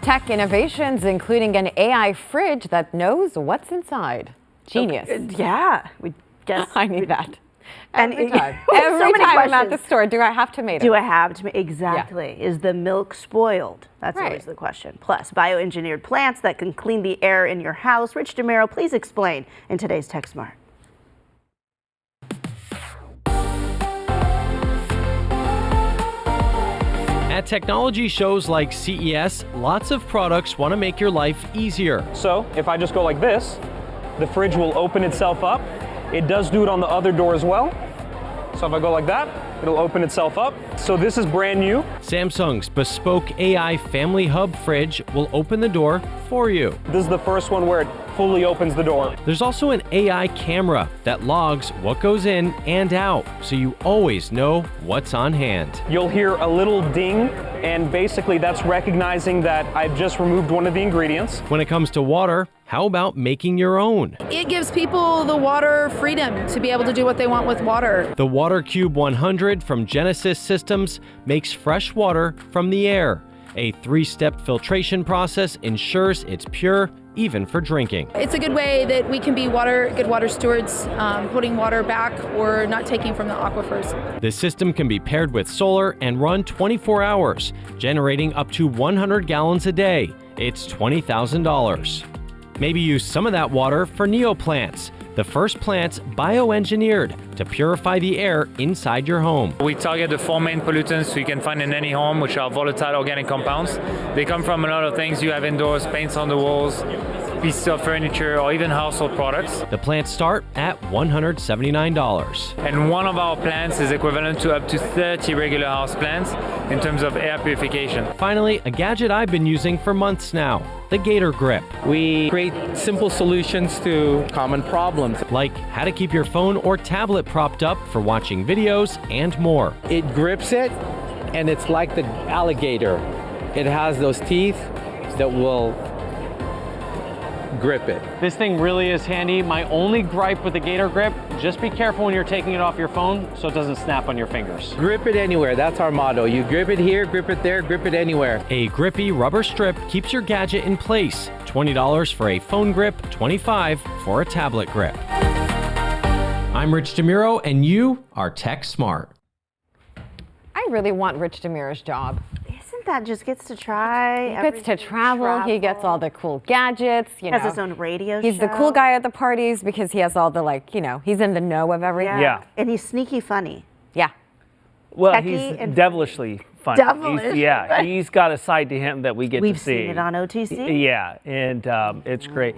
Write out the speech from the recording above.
Tech innovations, including an AI fridge that knows what's inside. Genius. Yeah, we guess I need that. And Every time. so Every many time I'm at the questions. store, do I have tomatoes? Do I have to? Exactly. Yeah. Is the milk spoiled? That's Right. always the question. Plus, bioengineered plants that can clean the air in your house. Rich DeMiro, please explain in today's Tech Smart. At technology shows like CES, lots of products want to make your life easier. So if I just go like this, the fridge will open itself up. It does do it on the other door as well. So if I go like that, it'll open itself up. So this is brand new. Samsung's bespoke AI Family Hub fridge will open the door for you. This is the first one where it fully opens the door. There's also an AI camera that logs what goes in and out, so you always know what's on hand. You'll hear a little ding, and basically that's recognizing that I've just removed one of the ingredients. When it comes to water, how about making your own? It gives people the water freedom to be able to do what they want with water. The Water Cube 100 from Genesis Systems makes fresh water from the air. A 3-step filtration process ensures it's pure, even for drinking. It's a good way that we can be good water stewards, putting water back or not taking from the aquifers. The system can be paired with solar and run 24 hours, generating up to 100 gallons a day. It's $20,000. Maybe use some of that water for neoplants, the first plants bioengineered to purify the air inside your home. We target the 4 main pollutants you can find in any home, which are volatile organic compounds. They come from a lot of things you have indoors, paints on the walls, pieces of furniture, or even household products. The plants start at $179. And one of our plants is equivalent to up to 30 regular house plants in terms of air purification. Finally, a gadget I've been using for months now, the Gator Grip. We create simple solutions to common problems. Like how to keep your phone or tablet propped up for watching videos and more. It grips it, and it's like the alligator. It has those teeth that will grip it. This thing really is handy. My only gripe with the Gator Grip, just be careful when you're taking it off your phone so it doesn't snap on your fingers. Grip it anywhere, that's our motto. You grip it here, grip it there, grip it anywhere. A grippy rubber strip keeps your gadget in place. $20 for a phone grip, $25 for a tablet grip. I'm Rich DeMiro, and you are Tech Smart. I really want Rich DeMiro's job. Isn't that just gets to try? He gets to travel. He gets all the cool gadgets. You know, has his own radio He's show. the cool guy at the parties because he has all the he's in the know of everything. Yeah. And he's sneaky funny. Yeah. Well, Techie he's and devilishly funny. Devilish. He's got a side to him that we get We've to see. seen it on OTC. Yeah, and it's great.